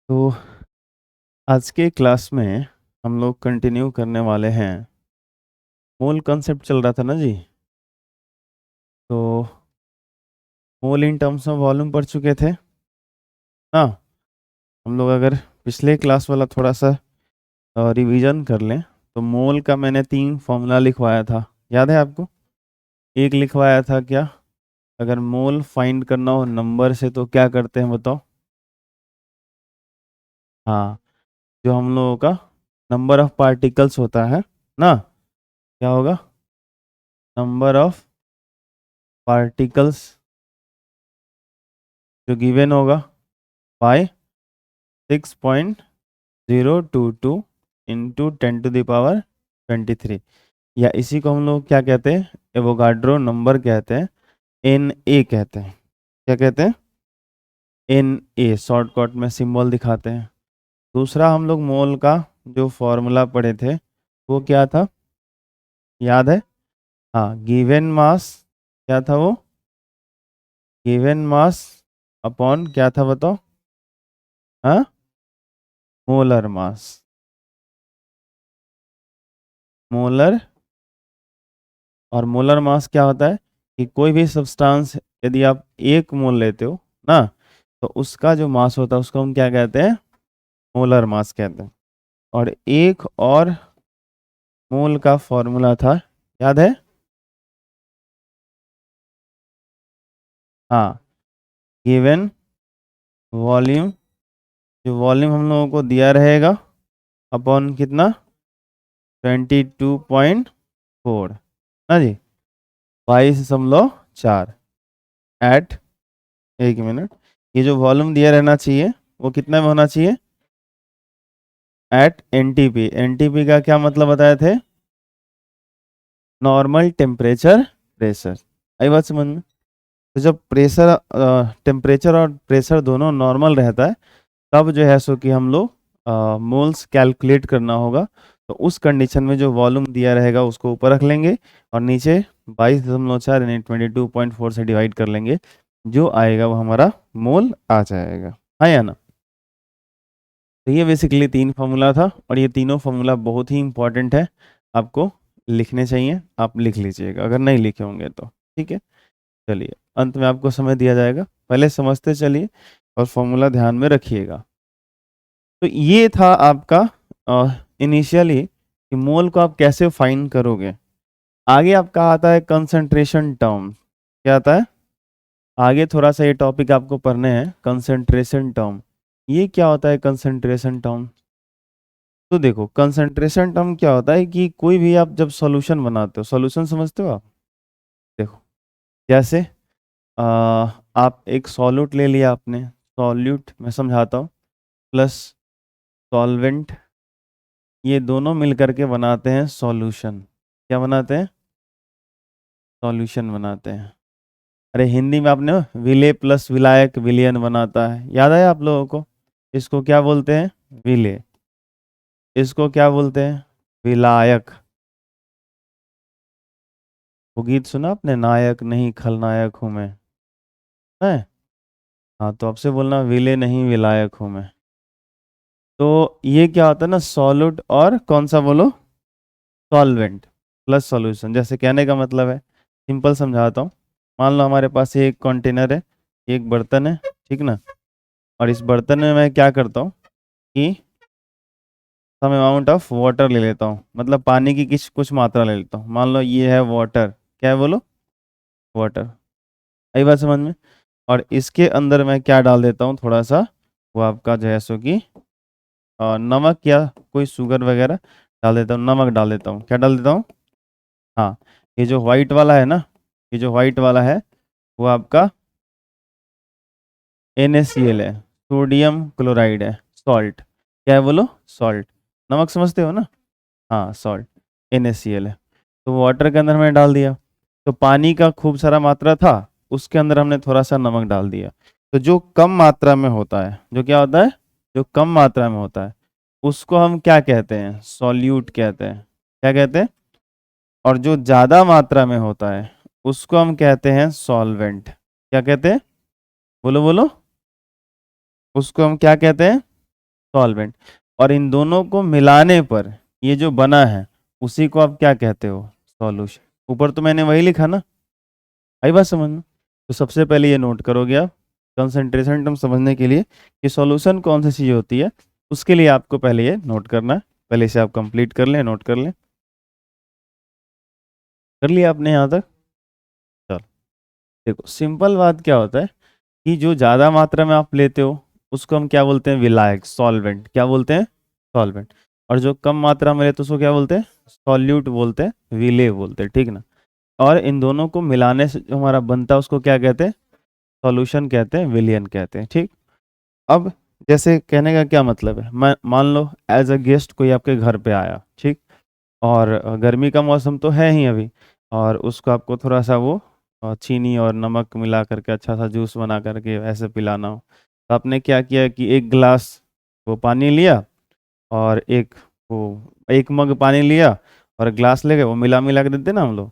तो आज के क्लास में हम लोग कंटिन्यू करने वाले हैं। मोल कॉन्सेप्ट चल रहा था ना जी। तो मोल इन टर्म्स ऑफ वॉल्यूम पढ़ चुके थे। हाँ, हम लोग अगर पिछले क्लास वाला थोड़ा सा रिवीजन कर लें तो मोल का मैंने 3 फॉर्मूला लिखवाया था, याद है आपको? एक लिखवाया था क्या, अगर मोल फाइंड करना हो नंबर से तो क्या करते हैं बताओ? हाँ, जो हम लोगों का नंबर ऑफ पार्टिकल्स होता है ना, क्या होगा? नंबर ऑफ पार्टिकल्स जो गिवन होगा बाय 6.022 इंटू 10⁻23, या इसी को हम लोग क्या कहते हैं, एवोगाड्रो नंबर कहते हैं, एन ए कहते हैं। क्या कहते हैं? एन ए, शॉर्टकट में सिंबल दिखाते हैं। दूसरा हम लोग मोल का जो फॉर्मूला पढ़े थे वो क्या था, याद है? हाँ, गिवन मास। क्या था वो? गिवन मास अपॉन क्या था बताओ? हाँ, मोलर मास। मोलर, और मोलर मास क्या होता है कि कोई भी सब्सटेंस यदि आप 1 मोल लेते हो ना, तो उसका जो मास होता है उसको हम क्या कहते हैं? मोलर मास कहते हैं। और एक और मोल का फॉर्मूला था, याद है? हाँ, गिवन वॉल्यूम, जो वॉल्यूम हम लोगों को दिया रहेगा अपॉन कितना, 22.4 ना जी, 22.4 एट, एक मिनट, ये जो वॉल्यूम दिया रहना चाहिए वो कितना में होना चाहिए? At NTP. एनटीपी का क्या मतलब बताए थे? Normal temperature pressure. आई बात समझ में? तो जब प्रेशर, टेम्परेचर और प्रेशर दोनों नॉर्मल रहता है तब जो है सो कि हम लोग मोल्स कैलकुलेट करना होगा। तो उस कंडीशन में जो वॉल्यूम दिया रहेगा उसको ऊपर रख लेंगे और नीचे 22.4 यानी 22.4 से डिवाइड कर लेंगे, जो आएगा वो हमारा मोल आ जाएगा। हाँ या ना? तो ये बेसिकली 3 फार्मूला था और ये तीनों फार्मूला बहुत ही इंपॉर्टेंट है, आपको लिखने चाहिए। आप लिख लीजिएगा अगर नहीं लिखे होंगे तो, ठीक है। चलिए, अंत में आपको समय दिया जाएगा, पहले समझते चलिए और फॉर्मूला ध्यान में रखिएगा। तो ये था आपका इनिशियली कि मोल को आप कैसे फाइंड करोगे। आगे आपका आता है कंसंट्रेशन टर्म। क्या आता है आगे? थोड़ा सा ये टॉपिक आपको पढ़ने हैं, कंसंट्रेशन टर्म। ये क्या होता है कंसंट्रेशन टर्म? तो देखो, कंसंट्रेशन टर्म क्या होता है कि कोई भी आप जब सॉल्यूशन बनाते हो, सॉल्यूशन समझते हो आप? देखो, जैसे आप एक सॉल्यूट ले लिया आपने, सॉल्यूट मैं समझाता हूँ, प्लस सॉल्वेंट, ये दोनों मिल करके बनाते हैं सॉल्यूशन। क्या बनाते हैं? सॉल्यूशन बनाते हैं। अरे हिंदी में आपने विले प्लस विलायक विलयन बनाता है, याद है आप लोगों को? इसको क्या बोलते हैं? विले। इसको क्या बोलते हैं? विलायक। वो गीत सुना आपने, नायक नहीं खलनायक हूं मैं, है? हाँ, तो आपसे बोलना विले नहीं विलायक हूं मैं। तो ये क्या होता है ना, सॉल्यूट और कौन सा बोलो, सॉल्वेंट प्लस सॉल्यूशन। जैसे कहने का मतलब है, सिंपल समझाता हूँ। मान लो हमारे पास एक कंटेनर है, एक बर्तन है, ठीक ना? और इस बर्तन में मैं क्या करता हूँ कि सम अमाउंट ऑफ वाटर ले लेता हूँ, मतलब पानी की कुछ कुछ मात्रा ले लेता हूँ। मान लो ये है वाटर, क्या है बोलो? वाटर। आई बात समझ में? और इसके अंदर मैं क्या डाल देता हूँ थोड़ा सा, वो आपका जो है सो कि नमक या कोई शुगर वगैरह डाल देता हूँ। नमक डाल देता हूँ। क्या डाल देता हूँ? हाँ, ये जो वाइट वाला है ना, ये जो वाइट वाला है वो आपका NaCl है, सोडियम क्लोराइड है, सॉल्ट। क्या है बोलो? सॉल्ट। नमक समझते हो ना? हाँ, सॉल्ट, NaCl है। तो वाटर के अंदर मैंने डाल दिया, तो पानी का खूब सारा मात्रा था, उसके अंदर हमने थोड़ा सा नमक डाल दिया। तो जो कम मात्रा में होता है, जो क्या होता है, जो कम मात्रा में होता है उसको हम क्या कहते हैं? सॉल्यूट कहते हैं। क्या कहते हैं? और जो ज़्यादा मात्रा में होता है उसको हम कहते हैं सॉल्वेंट। क्या कहते हैं? बोलो बोलो, उसको हम क्या कहते हैं? सॉल्वेंट, और इन दोनों को मिलाने पर ये जो बना है उसी को आप क्या कहते हो, सॉल्यूशन। ऊपर तो मैंने वही लिखा ना, आई बात समझ में। तो सबसे पहले ये नोट करोगे आप कंसंट्रेशन टर्म समझने के लिए कि सॉल्यूशन कौन सी चीज़ होती है, उसके लिए आपको पहले ये नोट करना है। पहले इसे आप कंप्लीट कर लें, नोट कर लें। कर लिया आपने यहाँ तक? चलो देखो, सिंपल बात क्या होता है कि जो ज़्यादा मात्रा में आप लेते हो उसको हम क्या बोलते हैं, विलायक, सॉल्वेंट। क्या बोलते हैं, सॉल्वेंट। और जो कम मात्रा में लेते हैं उसको क्या बोलते हैं, सॉल्यूट बोलते हैं, विलेय बोलते हैं, ठीक ना। और इन दोनों को मिलाने से जो हमारा बनता है उसको क्या कहते हैं, सॉल्यूशन कहते हैं, विलियन कहते हैं, ठीक। अब जैसे कहने का क्या मतलब है, मैं मान लो एज अ गेस्ट कोई आपके घर पे आया, ठीक। और गर्मी का मौसम तो है ही अभी, और उसको आपको थोड़ा सा वो चीनी और नमक मिला करके अच्छा सा जूस बना करके ऐसे पिलाना हो, तो आपने क्या किया कि एक गिलास वो पानी लिया, और एक मग पानी लिया और ग्लास ले गए, वो मिला मिला के देते ना हम लोग।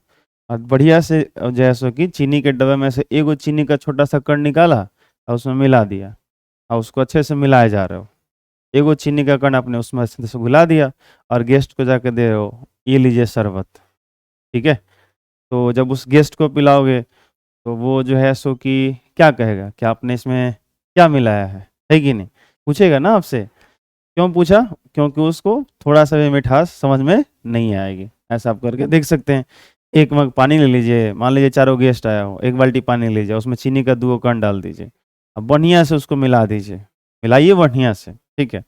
और बढ़िया से जैसे कि चीनी के डब्बे में से एक चीनी का छोटा सा कण निकाला और उसमें मिला दिया, और उसको अच्छे से मिलाए जा रहे हो। एक चीनी का कण आपने उसमें अच्छे से घुला दिया और गेस्ट को जाके दे रहे हो, ये लीजिए शरबत, ठीक है। तो जब उस गेस्ट को पिलाओगे तो वो जो है सो कि क्या कहेगा कि आपने इसमें क्या मिलाया है कि नहीं, पूछेगा ना आपसे। क्यों पूछा, क्योंकि उसको थोड़ा सा भी मिठास समझ में नहीं आएगी। ऐसा आप करके देख सकते हैं। एक मग पानी ले लीजिए, मान लीजिए 4 गेस्ट आया हो, एक बाल्टी पानी लीजिए, उसमें चीनी का 2 कण डाल दीजिए, अब बढ़िया से उसको मिला दीजिए, मिलाइए बढ़िया से, ठीक है।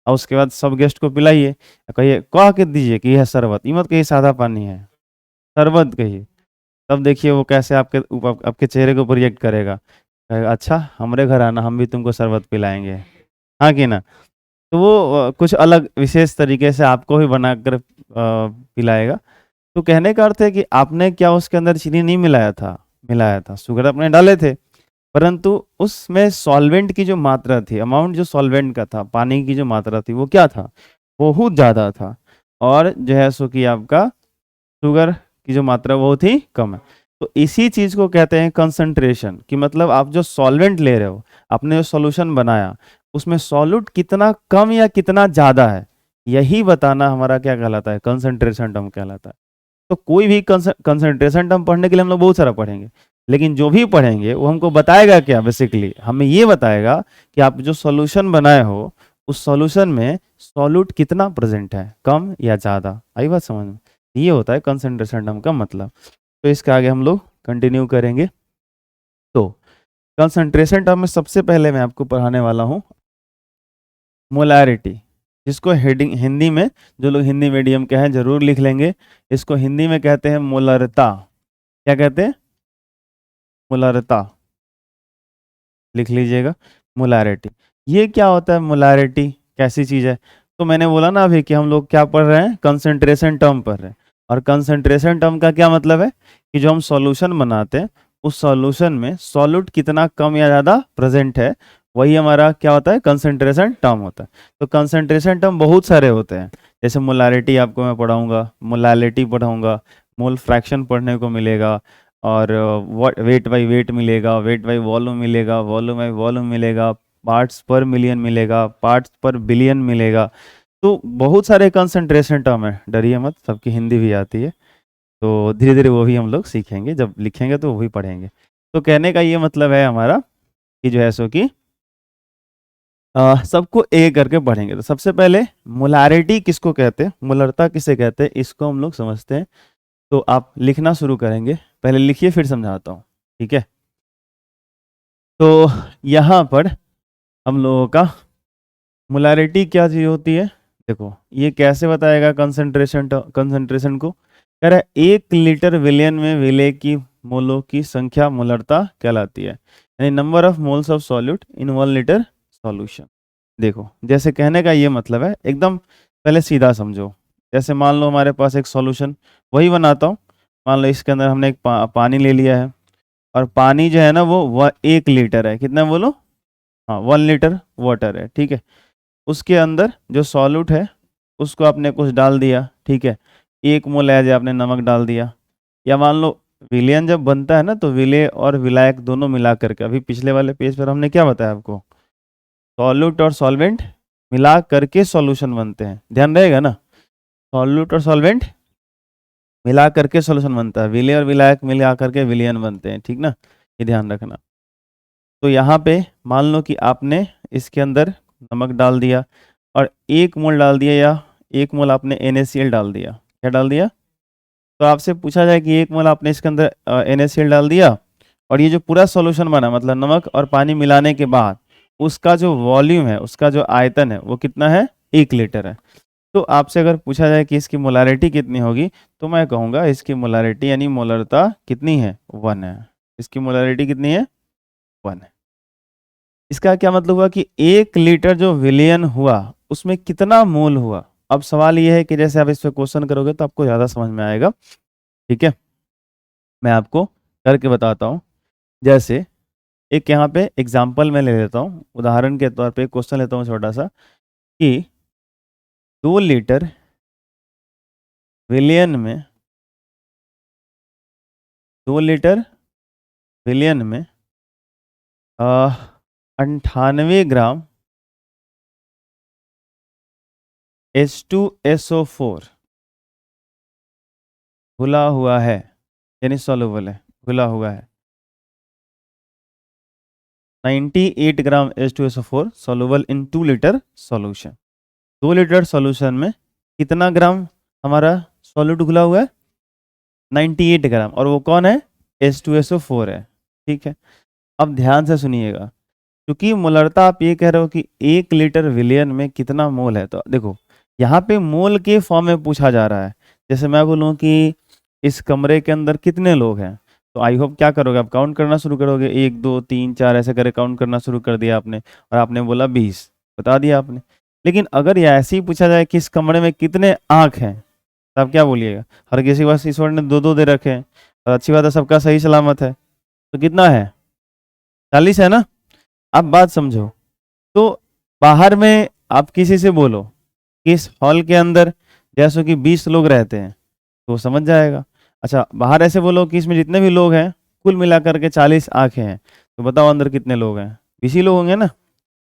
और उसके बाद सब गेस्ट को पिलाइए, कहिए, कह के दीजिए कि यह शरबत, ये मत कहिए सादा पानी है, शरबत कहिए। तब देखिए वो कैसे आपके ऊपर, आपके चेहरे के ऊपर रिएक्ट करेगा, कहेगा अच्छा हमारे घर आना, हम भी तुमको शरबत पिलाएंगे, हाँ कि ना। तो वो कुछ अलग विशेष तरीके से आपको भी बनाकर पिलाएगा। तो कहने का अर्थ है कि आपने क्या उसके अंदर चीनी नहीं मिलाया था, मिलाया था, शुगर आपने डाले थे, परंतु उसमें सॉल्वेंट की जो मात्रा थी, अमाउंट जो सॉल्वेंट का था, पानी की जो मात्रा थी, वो क्या था, बहुत ज़्यादा था। और जो है सो कि आपका शुगर की जो मात्रा वो थी कम है। तो इसी चीज़ को कहते हैं कंसंट्रेशन, कि मतलब आप जो सॉल्वेंट ले रहे हो, आपने जो सॉल्यूशन बनाया, उसमें सॉल्यूट कितना कम या कितना ज़्यादा है, यही बताना हमारा क्या कहलाता है, कंसंट्रेशन टर्म कहलाता है। तो कोई भी कंसंट्रेशन टर्म पढ़ने के लिए हम लोग बहुत सारा पढ़ेंगे, लेकिन जो भी पढ़ेंगे वो हमको बताएगा क्या, बेसिकली हमें ये बताएगा कि आप जो सॉल्यूशन बनाए हो उस सॉल्यूशन में सॉल्यूट कितना प्रेजेंट है, कम या ज़्यादा। आई बात समझ में। ये होता है कंसंट्रेशन टर्म का मतलब। तो इसके आगे हम लोग कंटिन्यू करेंगे। तो कंसंट्रेशन टर्म में सबसे पहले मैं आपको पढ़ाने वाला हूँ मोलैरिटी, जिसको हेडिंग हिंदी में, जो लोग हिंदी मीडियम के हैं जरूर लिख लेंगे, इसको हिंदी में कहते हैं मोलरता। क्या कहते हैं, मोलरता, लिख लीजिएगा, मोलैरिटी। ये क्या होता है, मोलैरिटी कैसी चीज़ है। तो मैंने बोला ना अभी कि हम लोग क्या पढ़ रहे हैं, कंसंट्रेशन टर्म पढ़ रहे हैं। और कंसंट्रेशन टर्म का क्या मतलब है कि जो हम सॉल्यूशन बनाते हैं उस सॉल्यूशन में सॉल्यूट कितना कम या ज़्यादा प्रेजेंट है, वही हमारा क्या होता है, कंसंट्रेशन टर्म होता है। तो कंसंट्रेशन टर्म बहुत सारे होते हैं, जैसे मोलैरिटी आपको मैं पढ़ाऊंगा, मोलैलिटी पढ़ाऊंगा, मोल फ्रैक्शन पढ़ने को मिलेगा, और वेट बाई वेट मिलेगा, वेट बाई वॉल्यूम मिलेगा, वॉल्यूम बाई वॉल्यूम मिलेगा, पार्ट्स पर मिलियन मिलेगा, पार्ट्स पर बिलियन मिलेगा। तो बहुत सारे कंसंट्रेशन टर्म है, डरिए मत, सबकी हिंदी भी आती है। तो धीरे धीरे वो भी हम लोग सीखेंगे, जब लिखेंगे तो वो भी पढ़ेंगे। तो कहने का ये मतलब है हमारा कि जो है सो कि सबको एक करके पढ़ेंगे। तो सबसे पहले मोलारिटी किसको कहते हैं, मोलरता किसे कहते हैं, इसको हम लोग समझते हैं। तो आप लिखना शुरू करेंगे, पहले लिखिए फिर समझाता हूँ, ठीक है। तो यहाँ पर हम लोगों का मोलारिटी क्या चीज़ होती है, देखो ये कैसे बताएगा कंसंट्रेशन को। कह रहा है 1 लीटर विलियन में विलेय की मोलों की संख्या मोलरता कहलाती है, यानी number of moles of solute in 1 litre solution. देखो जैसे कहने का ये मतलब है, एकदम पहले सीधा समझो। जैसे मान लो हमारे पास एक सॉल्यूशन, वही बनाता हूँ। मान लो इसके अंदर हमने एक पानी ले लिया है, और पानी जो है ना वो 1 लीटर है, कितना बोलो, हाँ 1 लीटर वाटर है, ठीक है। उसके अंदर जो सॉल्यूट है उसको आपने कुछ डाल दिया, ठीक है। 1 मोल एज आपने नमक डाल दिया। या मान लो विलयन जब बनता है ना, तो विलेय और विलायक दोनों मिला करके, अभी पिछले वाले पेज पर हमने क्या बताया आपको, सॉल्यूट और सॉल्वेंट मिला करके सॉल्यूशन बनते हैं, ध्यान रहेगा ना, सॉल्यूट और सॉल्वेंट मिला करके सॉल्यूशन बनता है, विलेय और विलायक मिला करके विलयन बनते हैं, ठीक ना, ये ध्यान रखना। तो यहाँ पे मान लो कि आपने इसके अंदर नमक डाल दिया और 1 मोल डाल दिया, या 1 मोल आपने NaCl डाल दिया, क्या डाल दिया, तो आपसे पूछा जाए कि 1 मोल आपने इसके अंदर NaCl डाल दिया और ये जो पूरा सॉल्यूशन बना, मतलब नमक और पानी मिलाने के बाद उसका जो वॉल्यूम है, उसका जो आयतन है वो कितना है, 1 लीटर है। तो आपसे अगर पूछा जाए कि इसकी मोलारिटी कितनी होगी, तो मैं कहूँगा इसकी मोलारिटी यानी मोलरता कितनी है, 1 है। इसकी मोलारिटी कितनी है, 1 है। इसका क्या मतलब हुआ कि 1 लीटर जो विलयन हुआ उसमें कितना मोल हुआ। अब सवाल ये है कि जैसे आप इस पे क्वेश्चन करोगे तो आपको ज़्यादा समझ में आएगा, ठीक है, मैं आपको करके बताता हूँ। जैसे एक यहाँ पे एग्जाम्पल मैं ले लेता हूँ, उदाहरण के तौर पे क्वेश्चन लेता हूँ छोटा सा, कि 2 लीटर विलयन में 2 लीटर विलयन में 98 ग्राम H2SO4 घुला हुआ है, यानी सॉल्युबल है, घुला हुआ है। 98 ग्राम H2SO4 soluble in 2 litre solution. 2 litre solution में कितना ग्राम हमारा सॉल्यूट घुला हुआ है, 98 ग्राम, और वो कौन है, H2SO4 है, ठीक है। अब ध्यान से सुनिएगा, क्योंकि मोलरता आप ये कह रहे हो कि 1 लीटर विलियन में कितना मोल है, तो देखो यहाँ पे मोल के फॉर्म में पूछा जा रहा है। जैसे मैं बोलूँ कि इस कमरे के अंदर कितने लोग हैं, तो आई होप क्या करोगे, आप काउंट करना शुरू करोगे, 1 2 3 4 ऐसे करे काउंट करना शुरू कर दिया आपने, और आपने बोला 20 बता दिया आपने। लेकिन अगर ये ऐसे ही पूछा जाए कि इस कमरे में कितने आँख हैं, तो आप क्या बोलिएगा, हर किसी के पास ईश्वर ने 2 2 दे रखे हैं, और अच्छी बात है सबका सही सलामत है, तो कितना है, 40 है ना। अब बात समझो, तो बाहर में आप किसी से बोलो कि इस हॉल के अंदर जैसे कि 20 लोग रहते हैं, तो वो समझ जाएगा। अच्छा, बाहर ऐसे बोलो कि इसमें जितने भी लोग हैं कुल मिलाकर के 40 आंखें हैं, तो बताओ अंदर कितने लोग हैं, 20 ही लोग होंगे ना,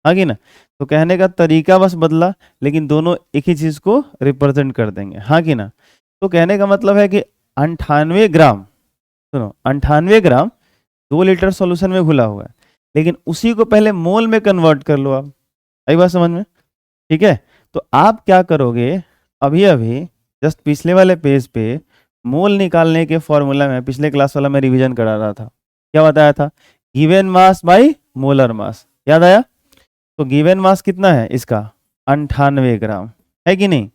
हाँ कि ना। तो कहने का तरीका बस बदला, लेकिन दोनों एक ही चीज को रिप्रेजेंट कर देंगे, हाँ कि ना। तो कहने का मतलब है कि 98 ग्राम, सुनो 98 ग्राम 2 लीटर सॉल्यूशन में घुला हुआ है, लेकिन उसी को पहले मोल में कन्वर्ट कर लो आप, आई बात समझ में, ठीक है। तो आप क्या करोगे, अभी अभी जस्ट पिछले वाले पेज पे मोल निकालने के फॉर्मूला में पिछले क्लास वाला मैं रिवीजन करा रहा था, क्या बताया था, given mass by molar mass, याद आया। तो गिवन मास कितना है इसका, 98 ग्राम, है कि नहीं।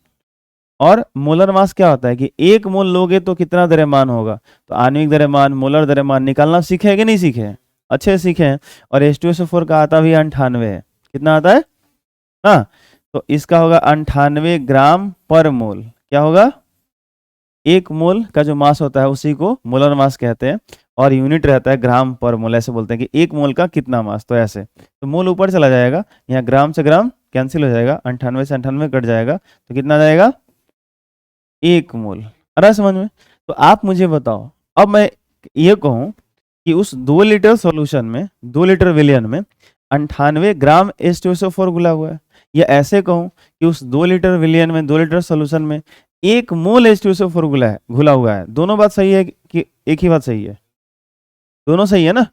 और मोलर मास क्या होता है कि 1 मोल लोगे तो कितना द्रव्यमान होगा, तो आणविक द्रव्यमान, मोलर द्रव्यमान निकालना सीखे है कि नहीं सीखे हैं, अच्छे सीखे हैं। और H2SO4 का आता भी 98 है, कितना आता है, हाँ, तो इसका होगा 98 ग्राम पर मोल, क्या होगा, 1 मोल का जो मास होता है उसी को मोलर मास कहते हैं, और यूनिट रहता है ग्राम पर मोल, ऐसे बोलते हैं कि 1 मोल का कितना मास, तो ऐसे, तो मोल ऊपर चला जाएगा, यहाँ ग्राम से ग्राम कैंसिल हो जाएगा, 98 से 98 कट जाएगा, तो कितना जाएगा, 1 मोल, आ रहा है समझ में। तो आप मुझे बताओ, अब मैं ये कहूँ कि उस 2 लीटर सॉल्यूशन में, 2 लीटर विलियन में 98 ग्राम H2SO4 घुला हुआ है, या ऐसे कहूँ कि उस 2 लीटर विलियन में, 2 लीटर सॉल्यूशन में 1 मोल H2SO4 घुला हुआ है, दोनों बात सही है कि एक ही बात सही है, दोनों सही है ना।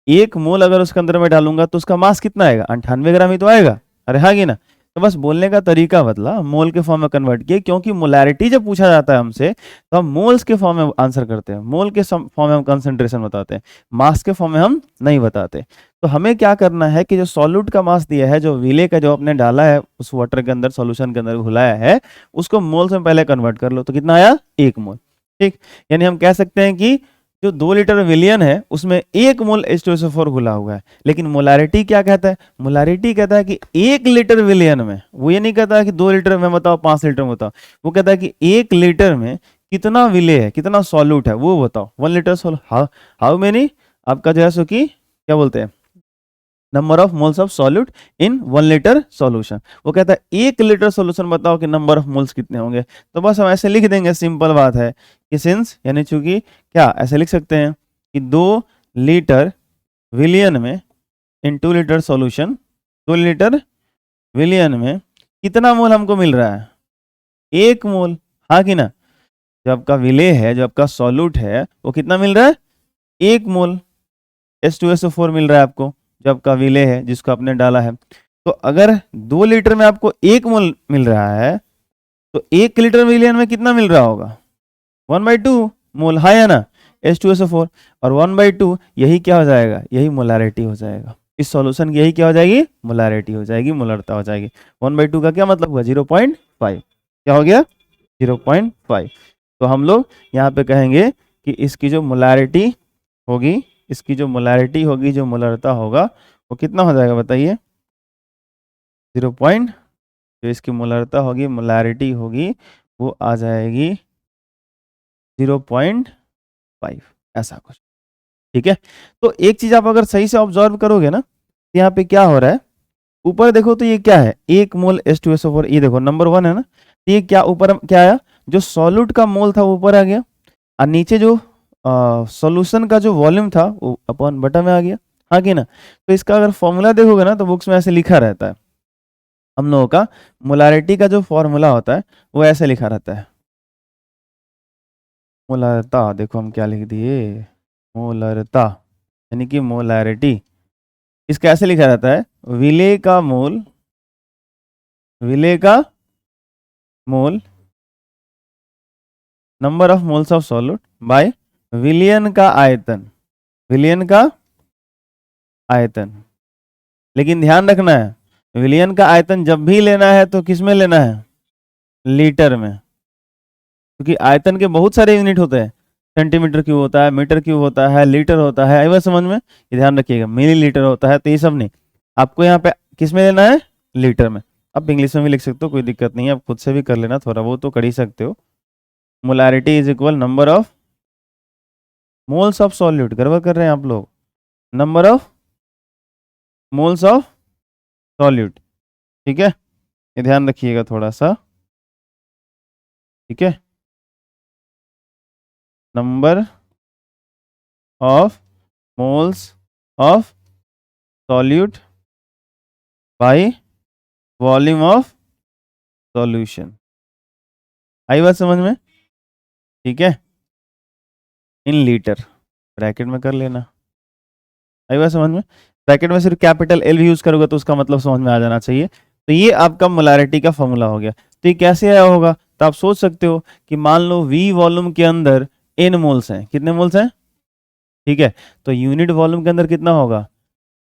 1 मोल अगर उसके अंदर मैं डालूंगा तो उसका मास कितना आएगा, 98 ग्राम ही तो आएगा, अरे हाँ कि ना। तो बस बोलने का तरीका बदला, मोल के फॉर्म में कन्वर्ट किए, क्योंकि मोलैरिटी जब पूछा जाता है हमसे तो हम मोल्स के फॉर्म में आंसर करते हैं, मोल के फॉर्म में हम कंसंट्रेशन बताते हैं, मास के फॉर्म में हम नहीं बताते। तो हमें क्या करना है कि जो सॉल्यूट का मास दिया है, जो विले का जो आपने डाला है उस वाटर के अंदर, सॉल्यूशन के अंदर घुलाया है, उसको मोल्स में पहले कन्वर्ट कर लो, तो कितना आया, 1 मोल, ठीक। यानी हम कह सकते हैं कि जो 2 लीटर विलियन है उसमें 1 मोल H2SO4 घुला हुआ है। लेकिन मोलारिटी क्या कहता है, मोलारिटी कहता है कि 1 लीटर विलियन में, वो ये नहीं कहता है कि 2 लीटर में बताओ, 5 लीटर में बताओ, वो कहता है कि 1 लीटर में कितना विले है, कितना सॉल्यूट है वो बताओ, 1 लीटर हाउ मेनी, आपका जो है सो कि क्या बोलते हैं, number of moles of solute in 1 litre solution. वो कहता है 1 लीटर सॉल्यूशन बताओ कि नंबर ऑफ मोल्स कितने होंगे, तो बस हम ऐसे लिख देंगे, सिंपल बात है कि सिंस, यानी चूंकि क्या ऐसे लिख सकते हैं कि 2 लीटर विलियन में इन 2 लीटर सॉल्यूशन, 2 लीटर विलियन में कितना मोल हमको मिल रहा है? 1 मोल, हाँ कि ना? जो आपका विलेय है, जो आपका सॉल्यूट है, वो कितना मिल रहा है? 1 मोल H2SO4 मिल रहा है आपको, जो आपका विलेय है जिसको आपने डाला है। तो अगर 2 लीटर में आपको 1 मोल मिल रहा है, तो 1 लीटर विलियन में कितना मिल रहा होगा? 1/2 मोल, हाँ या ना? H2SO4 और 1/2 यही क्या हो जाएगा? यही मोलारिटी हो जाएगा। इस सॉल्यूशन की यही क्या हो जाएगी? मोलारिटी हो जाएगी, मोलरता हो जाएगी। 1/2 का क्या मतलब हुआ? 0.5। क्या हो गया? 0.5। तो हम लोग यहाँ पे कहेंगे कि इसकी जो मोलारिटी होगी, इसकी जो मोलारिटी होगी, जो मोलरता होगा, वो कितना हो जाएगा बताइए? 0. जो इसकी मोलरता होगी, मोलारिटी होगी, वो आ जाएगी 0.5, ऐसा कुछ। ठीक है, तो एक चीज आप अगर सही से ऑब्जर्व करोगे ना, तो यहाँ पे क्या हो रहा है, ऊपर देखो तो ये क्या है? 1 मोल H2SO4, ये देखो नंबर 1 है ना, ये क्या ऊपर क्या आया? जो सॉल्यूट का मोल था वो ऊपर आ गया, और नीचे जो सॉल्यूशन का जो वॉल्यूम था वो अपॉन बटा में आ गया, हाँ कि ना? तो इसका अगर फॉर्मूला देखोगे ना, तो बुक्स में ऐसे लिखा रहता है। हम लोगों का मोलारिटी का जो फॉर्मूला होता है वो ऐसे लिखा रहता है। मोलारता, देखो हम क्या लिख दिए, मोलरता यानी कि मोलारिटी। इसका ऐसे लिखा रहता है, विलेय का मोल, विलेय का मोल, number of moles of solute by विलियन का आयतन, विलियन का आयतन। लेकिन ध्यान रखना है, विलियन का आयतन जब भी लेना है तो किस में लेना है? लीटर में, क्योंकि आयतन के बहुत सारे यूनिट होते हैं। सेंटीमीटर क्यूब होता है, मीटर क्यूब होता है, लीटर होता है, आई बात समझ में? ये ध्यान रखिएगा, मिली लीटर होता है, तो ये सब नहीं, आपको यहाँ पे किस में लेना है? लीटर में। आप इंग्लिश में भी लिख सकते हो, कोई दिक्कत नहीं है, आप खुद से भी कर लेना, थोड़ा वो तो कर ही सकते हो। Molarity is equal number of moles of solute, गड़बड़ कर रहे हैं आप लोग, number of moles of solute. ठीक है, ये ध्यान रखिएगा थोड़ा सा। ठीक है, number of moles of solute by volume of solution, आई बात समझ में? ठीक है, इन लीटर, ब्रैकेट में कर लेना, आई बात समझ में? ब्रैकेट में सिर्फ कैपिटल एल भी यूज करोगे तो उसका मतलब समझ में आ जाना चाहिए। तो ये आपका मोलारिटी का फॉर्मूला हो गया। तो ये कैसे आया होगा? तो आप सोच सकते हो कि मान लो V वॉल्यूम के अंदर n मोल्स हैं, कितने मोल्स हैं? ठीक है, तो यूनिट वॉल्यूम के अंदर कितना होगा?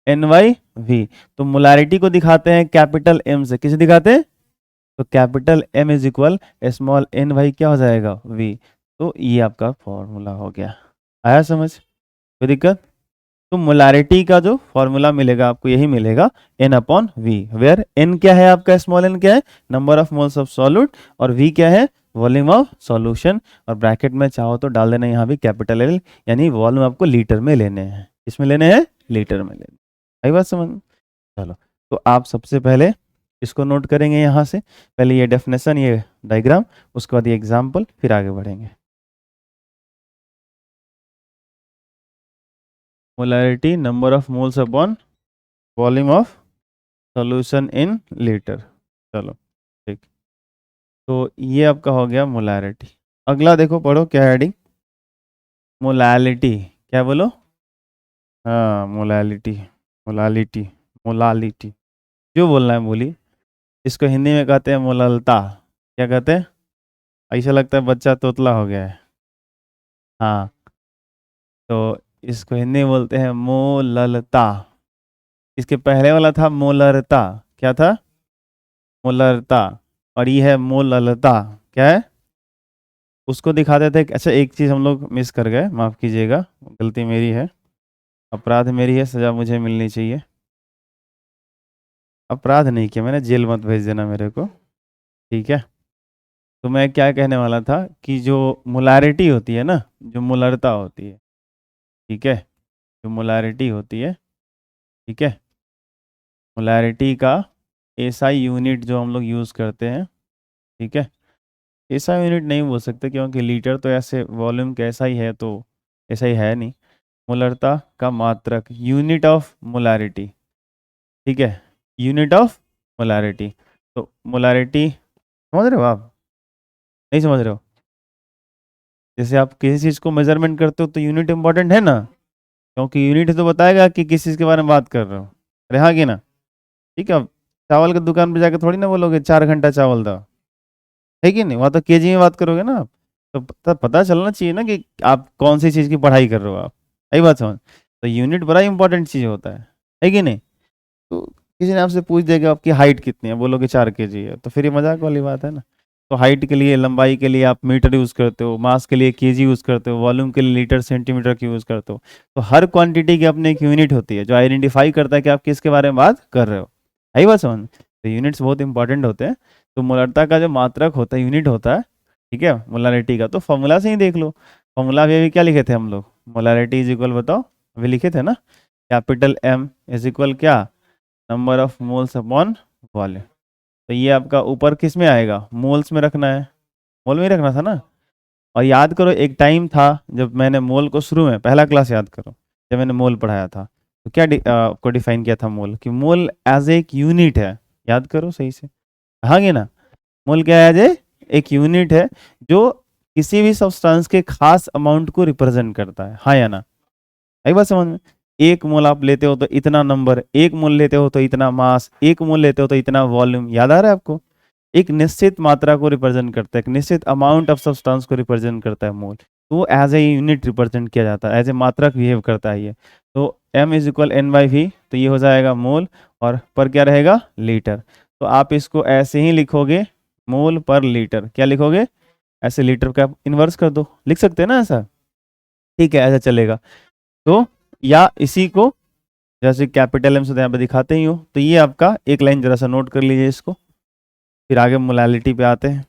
N/V। तो मोलारिटी को दिखाते हैं कैपिटल M से, किसे दिखाते हैं? तो capital M is equal small n/, क्या हो जाएगा? V। तो ये आपका फॉर्मूला हो गया, आया समझ? कोई दिक्कत? तो मोलारिटी का जो फॉर्मूला मिलेगा आपको यही मिलेगा, N/V, वेयर N क्या है आपका? स्मॉल n क्या है? Number of moles of solute, और V क्या है? Volume of solution. और ब्रैकेट में चाहो तो डाल देना यहाँ भी कैपिटल L, यानी वॉल्यूम आपको लीटर में लेने हैं। किसमें लेने हैं? लीटर में लेने। आई बात समझ में? चलो, तो आप सबसे पहले इसको नोट करेंगे यहाँ से, पहले ये डेफिनेशन, ये डायग्राम, उसके बाद ये एग्जाम्पल, फिर आगे बढ़ेंगे। Molarity number of moles upon volume of solution in litre. चलो ठीक, तो ये आपका हो गया मोलारिटी। अगला देखो, पढ़ो क्या हेडिंग? मोलालिटी, क्या बोलो? हाँ, मोलालिटी, मोलालिटी, मोलालिटी, जो बोलना है बोली। इसको हिंदी में कहते हैं मोललता। क्या कहते हैं? ऐसा लगता है बच्चा तोतला हो गया है। हाँ, तो इसको हिंदी में बोलते हैं मोललता। इसके पहले वाला था मोलरता, क्या था? मोलरता। और ये है मोललता, क्या है? उसको दिखाते थे। अच्छा, एक चीज़ हम लोग मिस कर गए, माफ़ कीजिएगा, गलती मेरी है, अपराध मेरी है, सज़ा मुझे मिलनी चाहिए। अपराध नहीं किया मैंने, जेल मत भेज देना मेरे को, ठीक है? तो मैं क्या कहने वाला था कि जो मोलारिटी होती है ना, जो मोलरता होती है, ठीक है, जो मोलारिटी होती है, ठीक है, मोलारिटी का एसआई यूनिट जो हम लोग यूज़ करते हैं, ठीक है, एसआई यूनिट नहीं बोल सकते क्योंकि लीटर तो ऐसे वॉल्यूम का ऐसा ही है, तो ऐसा ही है नहीं। मोलरता का मात्रक, यूनिट ऑफ मोलारिटी, ठीक है, यूनिट ऑफ मोलारिटी। तो मोलारिटी समझ रहे हो आप, नहीं समझ रहे हो? जैसे आप किसी चीज़ को मेजरमेंट करते हो तो यूनिट इंपॉर्टेंट है ना, क्योंकि यूनिट तो बताएगा कि किस चीज़ के बारे में बात कर रहे हो। अरे हाँ कि ना? ठीक है, अब चावल की दुकान पे जाकर थोड़ी ना बोलोगे 4 घंटा चावल दो, है कि नहीं? वहाँ तो केजी में बात करोगे ना आप। तो पता चलना चाहिए ना कि आप कौन सी चीज़ की पढ़ाई कर रहे हो आप। यही बात समझ। तो यूनिट बड़ा इंपॉर्टेंट चीज़ होता है कि नहीं? तो किसी ने आपसे पूछ दिया कि आपकी हाइट कितनी है, बोलोगे 4 kg है, तो फिर ये मजाक वाली बात है ना। तो हाइट के लिए, लंबाई के लिए आप मीटर यूज़ करते हो, मास के लिए केजी यूज़ करते हो, वॉल्यूम के लिए लीटर सेंटीमीटर की यूज़ करते हो। तो हर क्वांटिटी की अपनी एक यूनिट होती है जो आइडेंटिफाई करता है कि आप किसके बारे में बात कर रहे हो। यही बात समझ। तो यूनिट्स बहुत इंपॉर्टेंट होते हैं। तो मोलरता का जो मात्रक होता है, यूनिट होता है, ठीक है, मोलारिटी का, तो फॉर्मूला से ही देख लो। फॉर्मूला भी क्या लिखे थे हम लोग? मोलारिटी इज इक्वल, बताओ, अभी लिखे थे ना, कैपिटल एम इज इक्वल क्या, number of moles upon volume. तो ये आपका ऊपर किस में आएगा, मोल्स में रखना है, मोल में ही रखना था ना। और याद करो एक टाइम था जब मैंने मोल को शुरू में, पहला क्लास याद करो, जब मैंने मोल पढ़ाया था, तो क्या आपको डिफाइन किया था मोल, कि मोल एज एक यूनिट है। याद करो सही से, हाँ कि ना? मोल क्या है, एज एक यूनिट है जो किसी भी सब्सटेंस के खास अमाउंट को रिप्रेजेंट करता है, हाँ या ना? एक बात समझ में। एक मोल आप लेते हो तो इतना नंबर, एक मोल लेते हो तो इतना मास, एक मोल लेते हो तो इतना वॉल्यूम, याद आ रहा है आपको? एक निश्चित मात्रा को रिप्रेजेंट करता है, एक निश्चित अमाउंट ऑफ सब्सटेंस को रिप्रेजेंट करता है मोल। तो वो एज ए यूनिट रिप्रेजेंट किया जाता है, एज ए मात्रक बिहेव करता है ये। तो m is equal N by V, तो ये हो जाएगा मोल, और पर क्या रहेगा, लीटर। तो आप इसको ऐसे ही लिखोगे, मोल पर लीटर, क्या लिखोगे, ऐसे लीटर का इन्वर्स कर दो, लिख सकते हैं ना ऐसा? ठीक है, ऐसा चलेगा। तो या इसी को जैसे कैपिटल एम से तो यहाँ पे दिखाते ही हो, तो ये आपका एक लाइन जरा सा नोट कर लीजिए इसको, फिर आगे मोलालिटी पे आते हैं।